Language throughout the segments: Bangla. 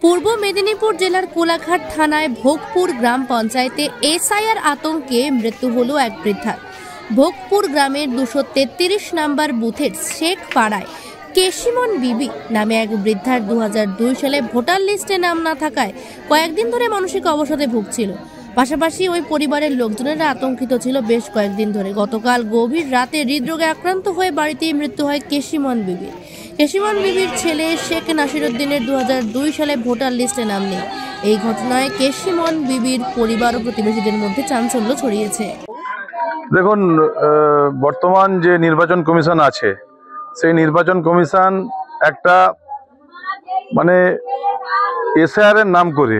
পূর্ব মেদিনীপুর জেলার কোলাঘাট থানায় ভোগপুর গ্রাম পঞ্চায়েতে এসআইআর আতঙ্কে মৃত্যু হলো এক বৃদ্ধার। ভোগপুর গ্রামের 233 নম্বর বুথের শেখ পাড়ায় কেশিমন বিবি নামে এক বৃদ্ধার 2002 সালে ভোটার লিস্টে নাম না থাকায় কয়েকদিন ধরে মানসিক অবসাদে ভুগছিল। পাশাপাশি ওই পরিবারের লোকজনেরা আতঙ্কিত ছিল বেশ কয়েকদিন ধরে। গতকাল গভীর রাতে হৃদরোগে আক্রান্ত হয়ে বাড়িতেই মৃত্যু হয় কেশিমন বিবির। কেশিমন বিবির ছেলে শেখ নাসিরুদ্দিনের 2002 সালে ভোটার লিস্টে নাম নেই। এই ঘটনায় কেশিমন বিবির পরিবার ও প্রতিবেশীদের মধ্যে চাঞ্চল্য ছড়িয়েছে। দেখুন, বর্তমান যে নির্বাচন কমিশন আছে, সেই নির্বাচন কমিশন একটা এসআইআর এর নাম করে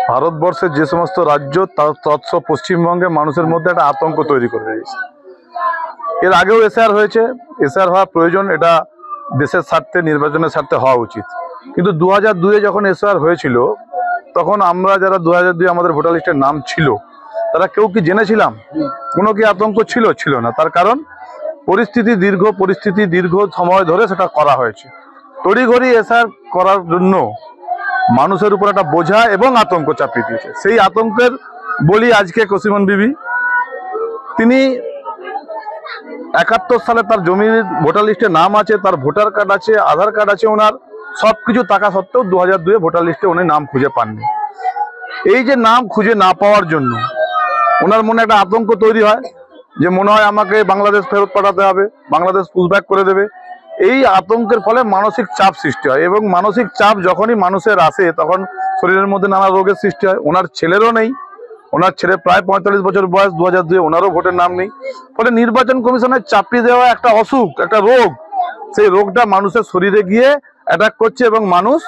ভারতবর্ষের যে সমস্ত রাজ্য তৎস পশ্চিমবঙ্গে মানুষের মধ্যে একটা আতঙ্ক তৈরি করে দিয়েছে। এর আগেও এসআইআর হয়েছে, এসআইআর হওয়া প্রয়োজন, এটা দেশের স্বার্থে, নির্বাচনের স্বার্থে হওয়া উচিত। কিন্তু 2002-এ যখন এসআইআর হয়েছিল, তখন আমরা যারা 2002 আমাদের ভোটার লিস্টের নাম ছিল, তারা কেউ কি জেনেছিলাম? কোনো কি আতঙ্ক ছিল না। তার কারণ পরিস্থিতি দীর্ঘ সময় ধরে সেটা করা হয়েছে। তড়িঘড়ি এসআইআর করার জন্য মানুষের উপর একটা বোঝা এবং আতঙ্ক চাপিয়ে দিয়েছে। সেই আতঙ্কের বলি আজকে কেশিমন বিবি। তিনি 71 সালে তার জমির ভোটার লিস্টে নাম আছে, তার ভোটার কার্ড আছে, আধার কার্ড আছে, ওনার সবকিছু থাকা সত্ত্বেও 2002-এ ভোটার লিস্টে উনি নাম খুঁজে পাননি। এই যে নাম খুঁজে না পাওয়ার জন্য ওনার মনে একটা আতঙ্ক তৈরি হয় যে মনে হয় আমাকে বাংলাদেশ ফেরত পাঠাতে হবে, বাংলাদেশ পুশব্যাক করে দেবে। এই আতঙ্কের ফলে মানসিক চাপ সৃষ্টি হয়, এবং মানসিক চাপ যখনই মানুষের আসে তখন শরীরের মধ্যে নানা রোগের সৃষ্টি হয়। ওনার ছেলেরও নেই, ওনার ছেলে প্রায় 45 বছর বয়স, 2002-এ ওনারও ভোটের নাম নেই। ফলে নির্বাচন কমিশনের চাপিয়ে দেওয়া একটা অসুখ, একটা রোগ, সেই রোগটা মানুষের শরীরে গিয়ে অ্যাটাক করছে এবং মানুষ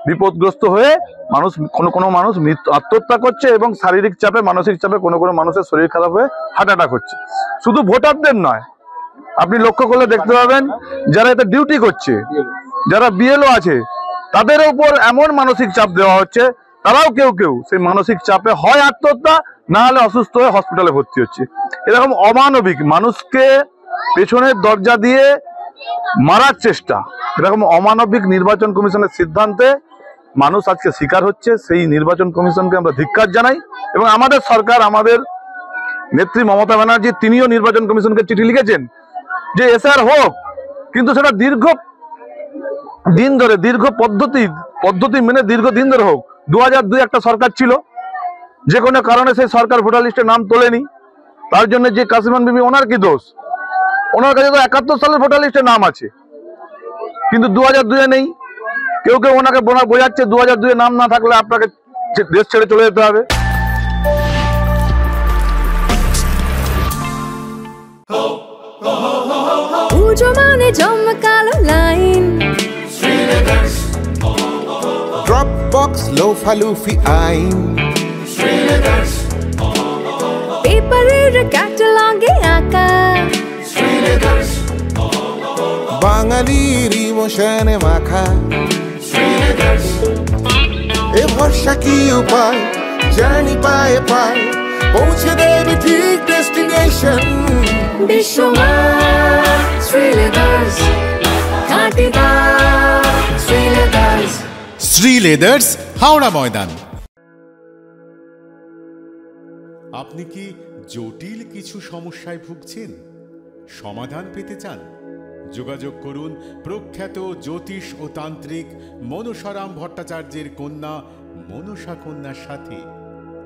বিপদগ্রস্ত হয়ে কোনো মানুষ আত্মহত্যা করছে, এবং শারীরিক চাপে, মানসিক চাপে কোনো মানুষের শরীর খারাপ হয়ে হার্ট অ্যাটাক হচ্ছে। শুধু ভোটারদের নয়, আপনি লক্ষ্য করলে দেখতে পাবেন যারা এতে ডিউটি করছে, যারা বিএলও আছে, তাদের উপর এমন মানসিক চাপ দেওয়া হচ্ছে, তারাও কেউ সেই মানসিক চাপে হয় আত্মহত্যা, না হলে অসুস্থ হয়ে হসপিটালে ভর্তি হচ্ছে। এরকম অমানবিক, মানুষকে পেছনের দরজা দিয়ে মারার চেষ্টা, এরকম অমানবিক নির্বাচন কমিশনের সিদ্ধান্তে মানুষ আজকে শিকার হচ্ছে। সেই নির্বাচন কমিশনকে আমরা ধিক্কার জানাই, এবং আমাদের সরকার, আমাদের নেত্রী মমতা ব্যানার্জি, তিনিও নির্বাচন কমিশনকে চিঠি লিখেছেন যে এসআইআর হোক, কিন্তু সেটা দীর্ঘ পদ্ধতি মেনে দীর্ঘদিন ধরে হোক। 2002 একটা সরকার ছিল, যে কোনো কারণে সেই সরকার ভোটার লিস্টে নাম তোলেনি, তার জন্য যে কেশিমন বিবি, ওনার কি দোষ? ওনার কাছে তো 71 সালের ভোটার লিস্টে নাম আছে, কিন্তু 2002-এ নেই। কেউ ওনাকে বোঝাচ্ছে 2002-এ নাম না থাকলে আপনাকে দেশ ছেড়ে চলে যেতে হবে। Dropbox লোফা লুফি আইন, পেপারের ক্যাটালগে আঁকা, বাঙালির ইমোশনে মাখা। এ ভরসা কি উপায়, জার্নি পায়ে পৌঁছে দেবে ঠিক ডেস্টিনেশন। বিশ্বমান শ্রীলেদার্স, খাঁটিদার শ্রীলেদার্স। শ্রীলেদার্স, হাওড়া ময়দান। আপনি কি জটিল কিছু সমস্যায় ভুগছেন? সমাধান পেতে চান? যোগাযোগ করুন প্রখ্যাত জ্যোতিষ ও তান্ত্রিক মনসারাম ভট্টাচার্যের কন্যা মনসা কন্যার সাথে।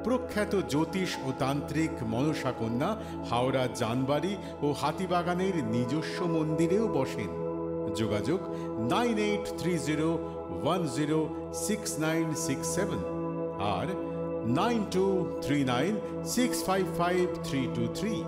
প্রখ্যাত জ্যোতিষ ও তান্ত্রিক মনসা কন্যা হাওড়া জানবাড়ি ও হাতিবাগানের নিজস্ব মন্দিরেও বসেন। যোগাযোগ 9830106967 আর 9239655323।